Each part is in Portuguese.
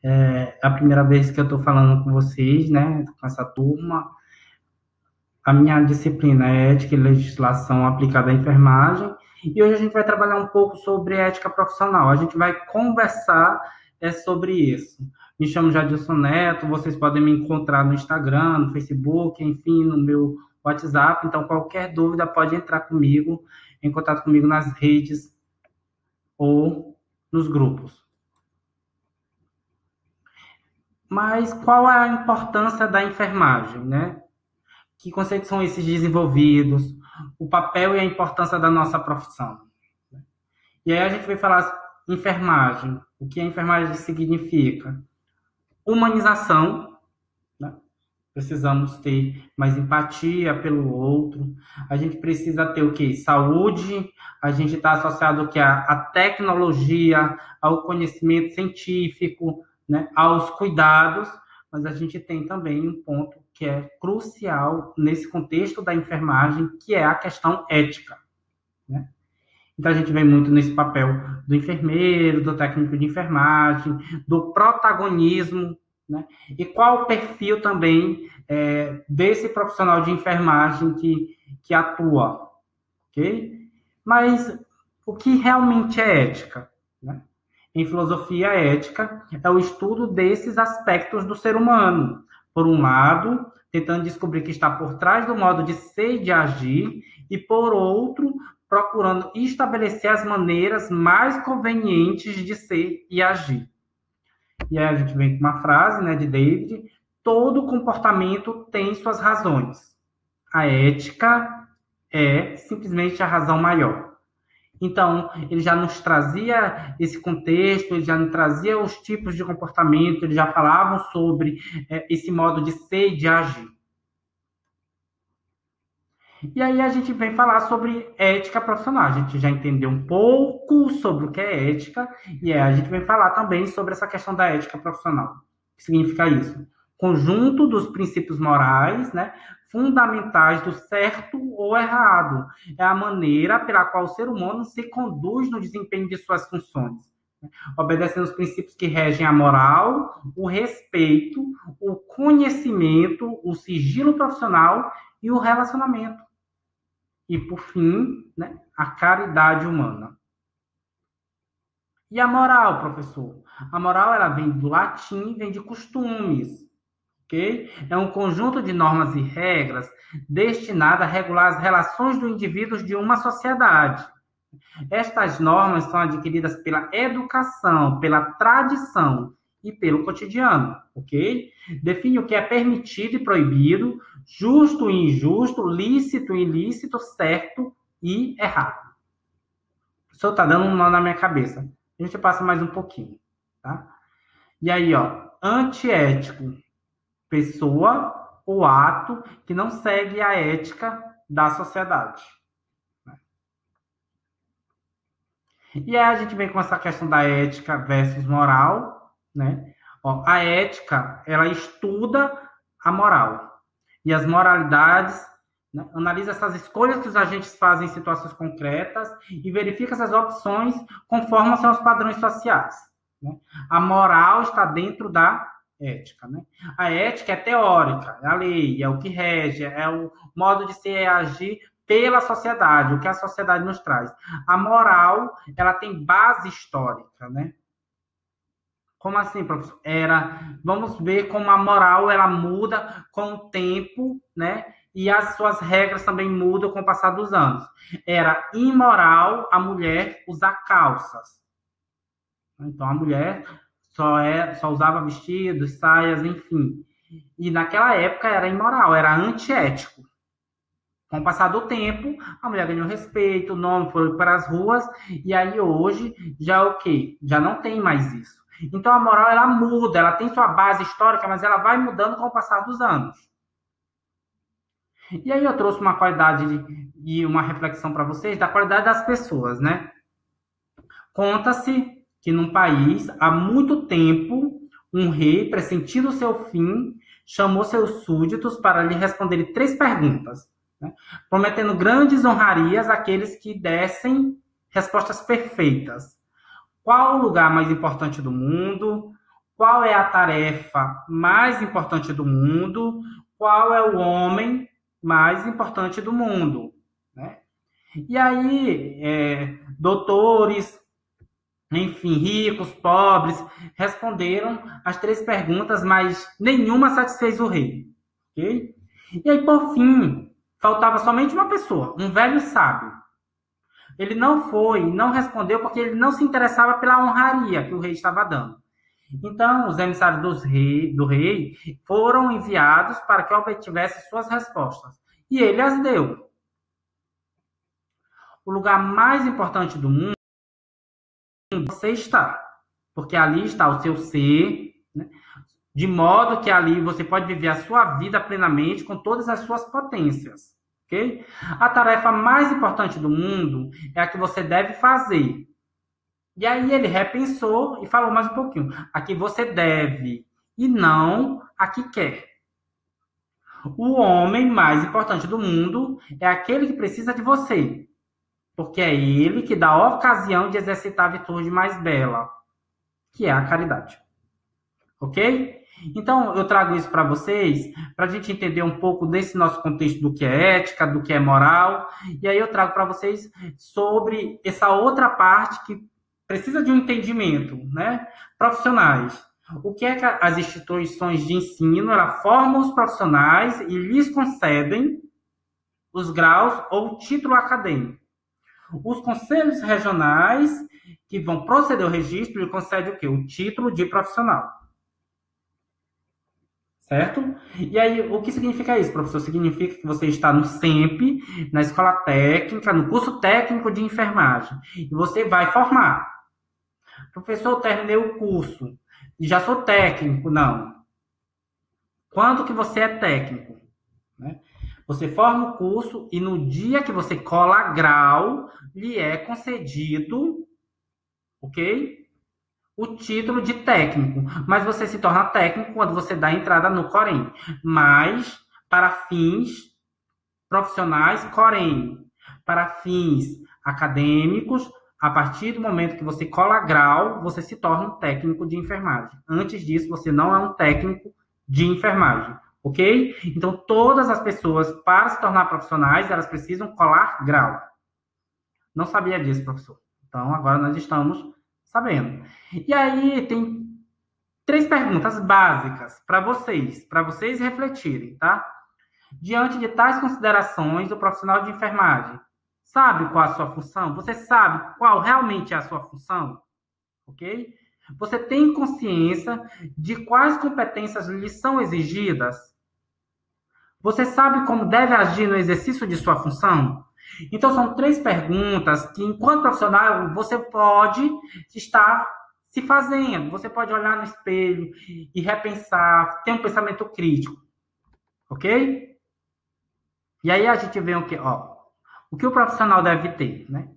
É a primeira vez que eu estou falando com vocês, né, com essa turma. A minha disciplina é Ética e Legislação aplicada à enfermagem, e hoje a gente vai trabalhar um pouco sobre ética profissional. A gente vai conversar sobre isso. Me chamo Jadilson Neto, vocês podem me encontrar no Instagram, no Facebook, enfim, no meu WhatsApp. Então, qualquer dúvida pode entrar comigo, em contato comigo nas redes ou nos grupos. Mas qual é a importância da enfermagem, né? Que conceitos são esses desenvolvidos? O papel e a importância da nossa profissão. E aí a gente vai falar enfermagem. O que a enfermagem significa? Humanização, né? Precisamos ter mais empatia pelo outro. A gente precisa ter o quê? Saúde. A gente está associado o quê? À tecnologia, ao conhecimento científico, né? Aos cuidados. Mas a gente tem também um ponto que é crucial nesse contexto da enfermagem, que é a questão ética, né? Então a gente vê muito nesse papel do enfermeiro, do técnico de enfermagem, do protagonismo, né? E qual o perfil também desse profissional de enfermagem que atua, ok? Mas o que realmente é ética, né? Em filosofia, ética é o estudo desses aspectos do ser humano. Por um lado, tentando descobrir o que está por trás do modo de ser e de agir, e por outro, procurando estabelecer as maneiras mais convenientes de ser e agir. E aí a gente vem com uma frase, né, de David: todo comportamento tem suas razões. A ética é simplesmente a razão maior. Então, ele já nos trazia esse contexto, ele já nos trazia os tipos de comportamento, ele já falavam sobre esse modo de ser e de agir. E aí a gente vem falar sobre ética profissional. A gente já entendeu um pouco sobre o que é ética, e a gente vem falar também sobre essa questão da ética profissional. O que significa isso? Conjunto dos princípios morais, né, fundamentais do certo ou errado. É a maneira pela qual o ser humano se conduz no desempenho de suas funções, obedecendo os princípios que regem a moral, o respeito, o conhecimento, o sigilo profissional e o relacionamento. E, por fim, né, a caridade humana. E a moral, professor? A moral ela vem do latim, vem de costumes, ok? É um conjunto de normas e regras destinado a regular as relações dos indivíduos de uma sociedade. Estas normas são adquiridas pela educação, pela tradição e pelo cotidiano, ok? Define o que é permitido e proibido, justo e injusto, lícito e ilícito, certo e errado. O senhor está dando um nó na minha cabeça. A gente passa mais um pouquinho, tá? E aí, ó, antiético, pessoa ou ato que não segue a ética da sociedade. E aí a gente vem com essa questão da ética versus moral, né? Ó, a ética, ela estuda a moral. E as moralidades, né, analisa essas escolhas que os agentes fazem em situações concretas e verifica essas opções conforme são os padrões sociais, né? A moral está dentro da ética, né? A ética é teórica, é a lei, é o que rege, é o modo de ser e agir pela sociedade, o que a sociedade nos traz. A moral, ela tem base histórica, né? Como assim, professor? Vamos ver como a moral ela muda com o tempo, né? E as suas regras também mudam com o passar dos anos. Era imoral a mulher usar calças. Então a mulher só usava vestidos, saias, enfim. E naquela época era imoral, era antiético. Com o passar do tempo, a mulher ganhou respeito, o nome foi para as ruas, e aí hoje já o quê? Já não tem mais isso. Então a moral ela muda, ela tem sua base histórica, mas ela vai mudando com o passar dos anos. E aí eu trouxe uma qualidade e uma reflexão para vocês da qualidade das pessoas, né? Conta-se que num país, há muito tempo, um rei, pressentindo o seu fim, chamou seus súditos para lhe responderem 3 perguntas, né? Prometendo grandes honrarias àqueles que dessem respostas perfeitas. qual o lugar mais importante do mundo, qual é a tarefa mais importante do mundo, qual é o homem mais importante do mundo, né? E aí, doutores, enfim, ricos, pobres, responderam as 3 perguntas, mas nenhuma satisfez o rei, ok? E aí, por fim, faltava somente uma pessoa, um velho sábio. Ele não respondeu porque ele não se interessava pela honraria que o rei estava dando. Então, os emissários do rei foram enviados para que obtivesse suas respostas. E ele as deu. O lugar mais importante do mundo você está. Porque ali está o seu ser, né? De modo que ali você pode viver a sua vida plenamente com todas as suas potências. Ok? A tarefa mais importante do mundo é a que você deve fazer. E aí ele repensou e falou mais um pouquinho. A que você deve e não a que quer. O homem mais importante do mundo é aquele que precisa de você. Porque é ele que dá a ocasião de exercitar a virtude mais bela, que é a caridade. Ok? Então, eu trago isso para vocês, para a gente entender um pouco desse nosso contexto do que é ética, do que é moral, e aí eu trago para vocês sobre essa outra parte que precisa de um entendimento, né? Profissionais. O que é que as instituições de ensino, ela formam os profissionais e lhes concedem os graus ou título acadêmico. Os conselhos regionais, que vão proceder ao registro, lhe concedem o quê? O título de profissional. Certo? E aí, o que significa isso, professor? Significa que você está no SEMP, na escola técnica, no curso técnico de enfermagem, e você vai formar. Professor, eu terminei o curso e já sou técnico. Não. Quando que você é técnico? Né? Você forma o curso e no dia que você cola grau, lhe é concedido, ok? O título de técnico, mas você se torna técnico quando você dá entrada no Corém. Mas, para fins profissionais, Corém. Para fins acadêmicos, a partir do momento que você cola grau, você se torna um técnico de enfermagem. Antes disso, você não é um técnico de enfermagem, ok? Então, todas as pessoas, para se tornar profissionais, elas precisam colar grau. Não sabia disso, professor. Então, agora nós estamos sabendo. E aí tem 3 perguntas básicas para vocês refletirem, tá? Diante de tais considerações, o profissional de enfermagem sabe qual a sua função? Você sabe qual realmente é a sua função? Ok? Você tem consciência de quais competências lhe são exigidas? Você sabe como deve agir no exercício de sua função? Então, são 3 perguntas que, enquanto profissional, você pode estar se fazendo. Você pode olhar no espelho e repensar, ter um pensamento crítico. Ok? E aí a gente vê o que? O que o profissional deve ter, né?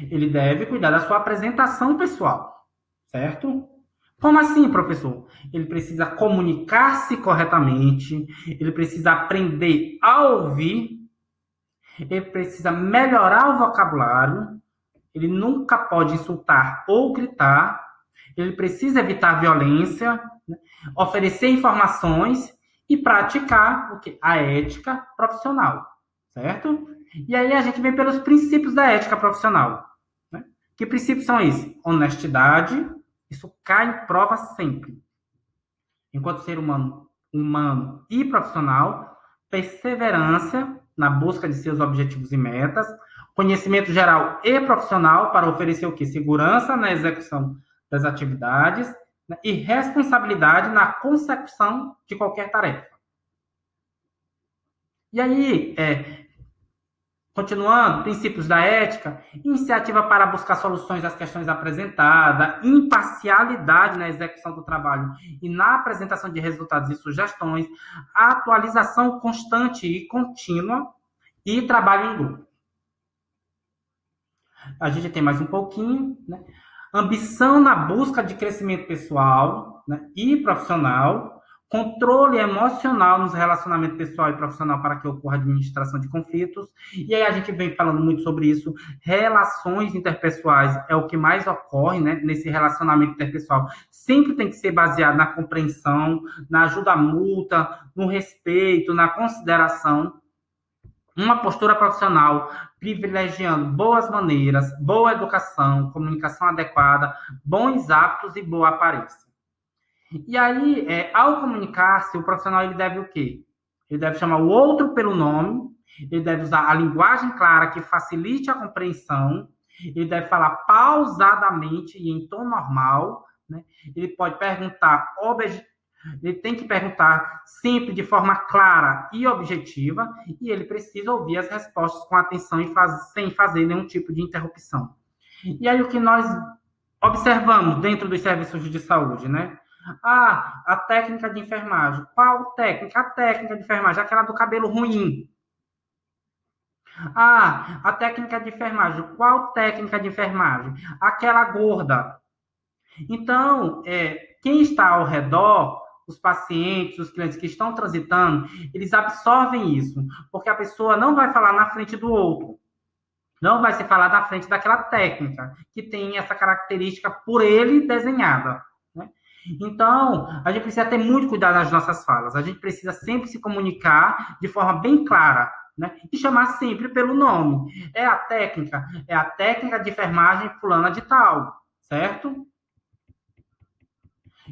Ele deve cuidar da sua apresentação pessoal, certo? Como assim, professor? Ele precisa comunicar-se corretamente, ele precisa aprender a ouvir, ele precisa melhorar o vocabulário, ele nunca pode insultar ou gritar, ele precisa evitar violência, né? Oferecer informações e praticar o quê? A ética profissional, certo? E aí a gente vem pelos princípios da ética profissional. Né? Que princípios são esses? Honestidade, isso cai em prova sempre. Enquanto ser humano e profissional, perseverança na busca de seus objetivos e metas, conhecimento geral e profissional para oferecer o quê? Segurança na execução das atividades, né? E responsabilidade na consecução de qualquer tarefa. E aí, continuando, princípios da ética, iniciativa para buscar soluções às questões apresentadas, imparcialidade na execução do trabalho e na apresentação de resultados e sugestões, atualização constante e contínua e trabalho em grupo. A gente tem mais um pouquinho, né? Ambição na busca de crescimento pessoal, né, e profissional, controle emocional nos relacionamentos pessoal e profissional para que ocorra a administração de conflitos. E aí a gente vem falando muito sobre isso. Relações interpessoais é o que mais ocorre, né, nesse relacionamento interpessoal. Sempre tem que ser baseado na compreensão, na ajuda mútua, no respeito, na consideração. Uma postura profissional privilegiando boas maneiras, boa educação, comunicação adequada, bons hábitos e boa aparência. E aí, ao comunicar-se, o profissional ele deve o quê? Ele deve chamar o outro pelo nome, ele deve usar a linguagem clara que facilite a compreensão, ele deve falar pausadamente e em tom normal, né? Ele pode perguntar, ele tem que perguntar sempre de forma clara e objetiva, e ele precisa ouvir as respostas com atenção e sem fazer nenhum tipo de interrupção. E aí, o que nós observamos dentro dos serviços de saúde, né? A técnica de enfermagem. Qual técnica? A técnica de enfermagem, aquela do cabelo ruim. A técnica de enfermagem. Qual técnica de enfermagem? Aquela gorda. Então, quem está ao redor, os pacientes, os clientes que estão transitando, eles absorvem isso, porque a pessoa não vai falar na frente do outro. Não vai se falar na frente daquela técnica, que tem essa característica por ele desenhada, né? Então, a gente precisa ter muito cuidado nas nossas falas. A gente precisa sempre se comunicar de forma bem clara, né? E chamar sempre pelo nome. É a técnica de enfermagem fulana de tal, certo?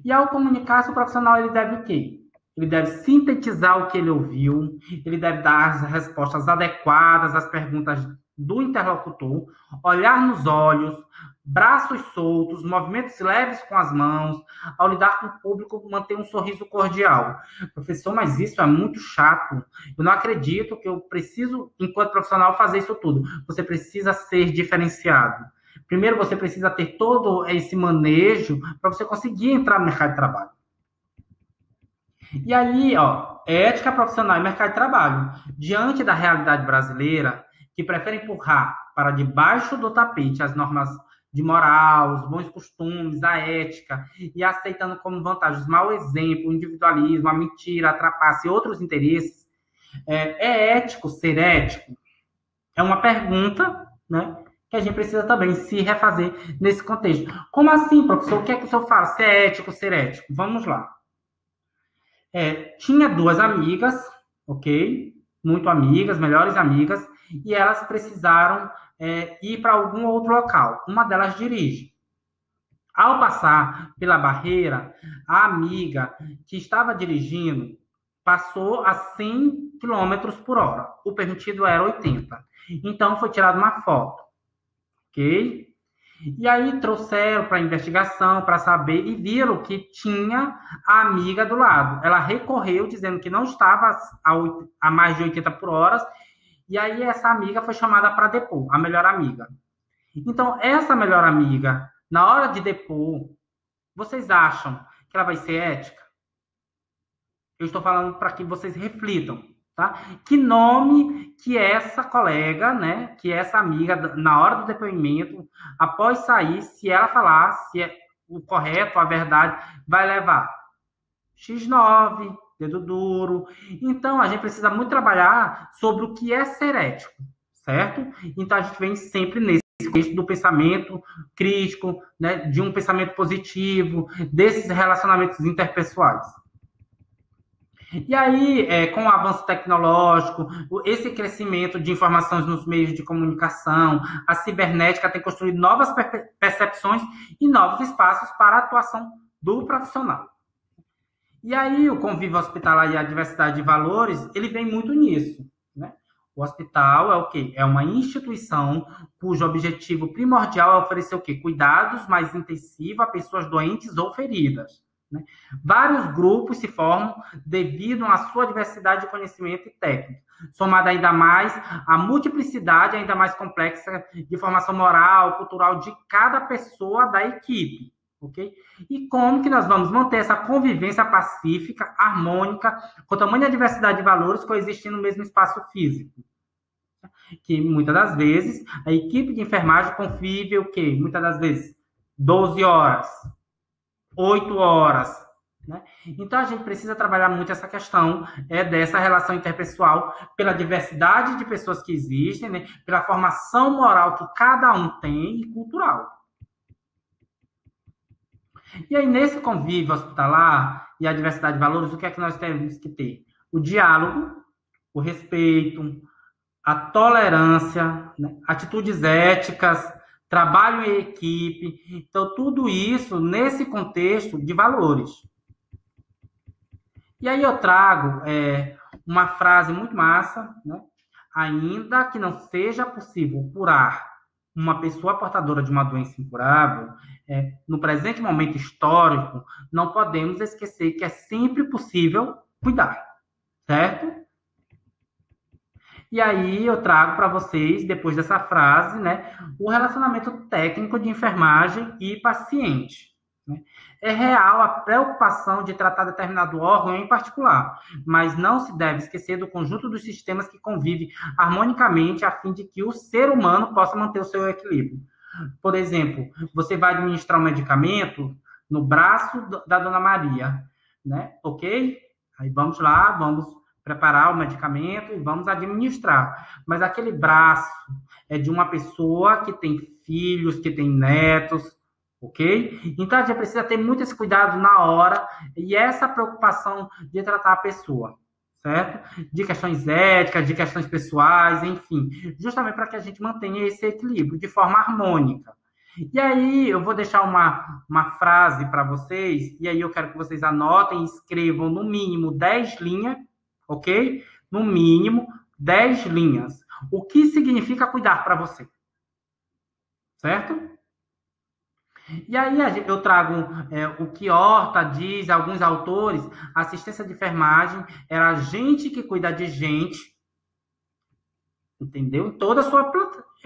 E ao comunicar-se, o profissional ele deve o quê? Ele deve sintetizar o que ele ouviu, ele deve dar as respostas adequadas às perguntas do interlocutor, olhar nos olhos, braços soltos, movimentos leves com as mãos, ao lidar com o público, manter um sorriso cordial. Professor, mas isso é muito chato. Eu não acredito que eu preciso, enquanto profissional, fazer isso tudo. Você precisa ser diferenciado. Primeiro, você precisa ter todo esse manejo para você conseguir entrar no mercado de trabalho. E aí, ética profissional e mercado de trabalho. Diante da realidade brasileira, que prefere empurrar para debaixo do tapete as normas de moral, os bons costumes, a ética, e aceitando como vantagens mau exemplo, o individualismo, a mentira, a trapaça e outros interesses, é ético ser ético? É uma pergunta, né, que a gente precisa também se refazer nesse contexto. Como assim, professor? O que é que o senhor fala? Se é ético ser ético? Vamos lá. Tinha duas amigas, ok? Muito amigas, melhores amigas, e elas precisaram ir para algum outro local. Uma delas dirige. Ao passar pela barreira, a amiga que estava dirigindo passou a 100 km por hora. O permitido era 80. Então, foi tirada uma foto, ok? E aí trouxeram para a investigação, para saber, e viram que tinha a amiga do lado. Ela recorreu, dizendo que não estava a mais de 80 por hora, e aí essa amiga foi chamada para depor, a melhor amiga. Então, essa melhor amiga, na hora de depor, vocês acham que ela vai ser ética? Eu estou falando para que vocês reflitam, tá? Que nome que essa colega, né, que essa amiga, na hora do depoimento, após sair, se ela falar se é o correto, a verdade, vai levar X9, dedo duro. Então, a gente precisa muito trabalhar sobre o que é ser ético, certo? Então, a gente vem sempre nesse contexto do pensamento crítico, né, de um pensamento positivo, desses relacionamentos interpessoais. E aí, com o avanço tecnológico, esse crescimento de informações nos meios de comunicação, a cibernética tem construído novas percepções e novos espaços para a atuação do profissional. E aí, o convívio hospitalar e a diversidade de valores, ele vem muito nisso, né? O hospital é o quê? É uma instituição cujo objetivo primordial é oferecer o quê? Cuidados mais intensivos a pessoas doentes ou feridas, né? Vários grupos se formam devido à sua diversidade de conhecimento e técnica, somada ainda mais à multiplicidade ainda mais complexa de formação moral, cultural de cada pessoa da equipe, ok? E como que nós vamos manter essa convivência pacífica, harmônica, com tamanha diversidade de valores coexistindo no mesmo espaço físico? Que muitas das vezes a equipe de enfermagem convive o quê? Muitas das vezes 12 horas, 8 horas, né? Então, a gente precisa trabalhar muito essa questão dessa relação interpessoal, pela diversidade de pessoas que existem, né? Pela formação moral que cada um tem e cultural. E aí, nesse convívio hospitalar e a diversidade de valores, o que é que nós temos que ter? O diálogo, o respeito, a tolerância, né? Atitudes éticas, trabalho em equipe. Então, tudo isso nesse contexto de valores. E aí eu trago uma frase muito massa, né? Ainda que não seja possível curar uma pessoa portadora de uma doença incurável, no presente momento histórico, não podemos esquecer que é sempre possível cuidar, certo? E aí eu trago para vocês, depois dessa frase, né, o relacionamento técnico de enfermagem e paciente. Né? É real a preocupação de tratar determinado órgão em particular, mas não se deve esquecer do conjunto dos sistemas que convivem harmonicamente a fim de que o ser humano possa manter o seu equilíbrio. Por exemplo, você vai administrar um medicamento no braço da Dona Maria, né? Ok? Aí vamos lá, vamos preparar o medicamento e vamos administrar. Mas aquele braço é de uma pessoa que tem filhos, que tem netos, ok? Então a gente precisa ter muito esse cuidado na hora e essa preocupação de tratar a pessoa, certo? De questões éticas, de questões pessoais, enfim, justamente para que a gente mantenha esse equilíbrio de forma harmônica. E aí eu vou deixar uma frase para vocês, e aí eu quero que vocês anotem e escrevam no mínimo 10 linhas, ok? No mínimo 10 linhas. O que significa cuidar para você? Certo? E aí eu trago o que Horta diz, alguns autores, assistência de enfermagem era gente que cuida de gente, entendeu? Em toda a sua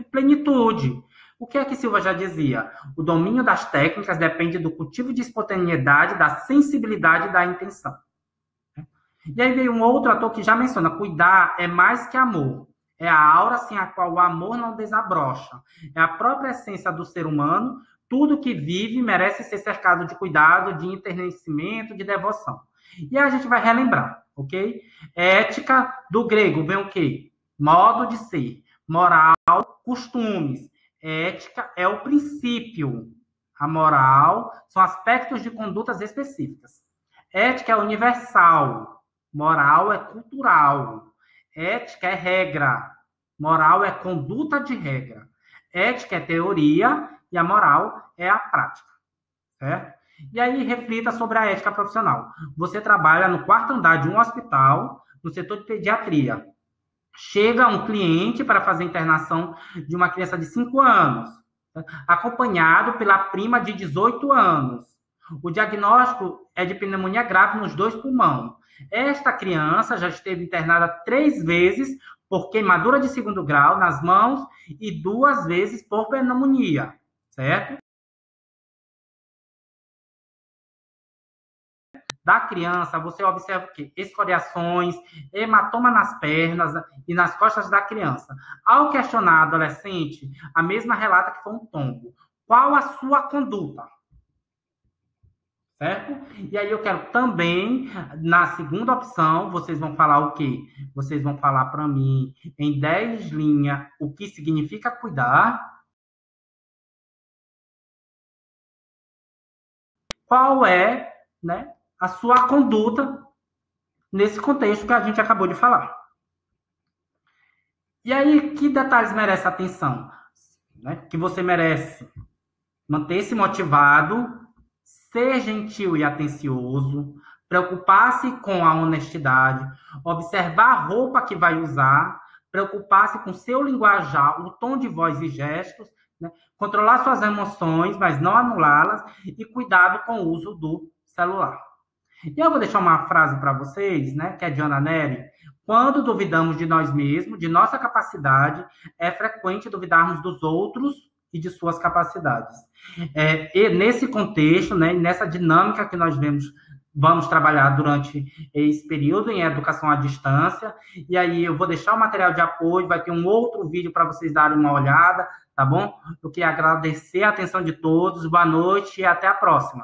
plenitude. O que é que Silva já dizia? O domínio das técnicas depende do cultivo de espontaneidade, da sensibilidade e da intenção. E aí veio um outro ator que já menciona, cuidar é mais que amor. É a aura sem a qual o amor não desabrocha. É a própria essência do ser humano. Tudo que vive merece ser cercado de cuidado, de enternecimento, de devoção. E aí a gente vai relembrar, ok? Ética do grego vem o quê? Modo de ser. Moral, costumes. Ética é o princípio. A moral são aspectos de condutas específicas. Ética é universal. Moral é cultural. Ética é regra. Moral é conduta de regra. Ética é teoria e a moral é a prática. Certo? E aí, reflita sobre a ética profissional. Você trabalha no quarto andar de um hospital, no setor de pediatria. Chega um cliente para fazer a internação de uma criança de 5 anos, acompanhado pela prima de 18 anos. O diagnóstico é de pneumonia grave nos 2 pulmões. Esta criança já esteve internada 3 vezes por queimadura de 2º grau nas mãos e 2 vezes por pneumonia, certo? Da criança, você observa o quê? Escoriações, hematoma nas pernas e nas costas da criança. Ao questionar a adolescente, a mesma relata que foi um tombo. Qual a sua conduta? Certo? E aí eu quero também, na segunda opção, vocês vão falar o quê? Vocês vão falar para mim, em 10 linhas, o que significa cuidar. Qual é, né, a sua conduta nesse contexto que a gente acabou de falar. E aí, que detalhes merece atenção? Né? Que você merece manter-se motivado, ser gentil e atencioso, preocupar-se com a honestidade, observar a roupa que vai usar, preocupar-se com seu linguajar, o tom de voz e gestos, né? Controlar suas emoções, mas não anulá-las, e cuidado com o uso do celular. E eu vou deixar uma frase para vocês, né, que é de Ana Nery. Quando duvidamos de nós mesmos, de nossa capacidade, é frequente duvidarmos dos outros e de suas capacidades. E nesse contexto, né, nessa dinâmica que nós vamos trabalhar durante esse período em educação à distância, e aí eu vou deixar o material de apoio, vai ter um outro vídeo para vocês darem uma olhada, tá bom? Eu queria agradecer a atenção de todos, boa noite e até a próxima.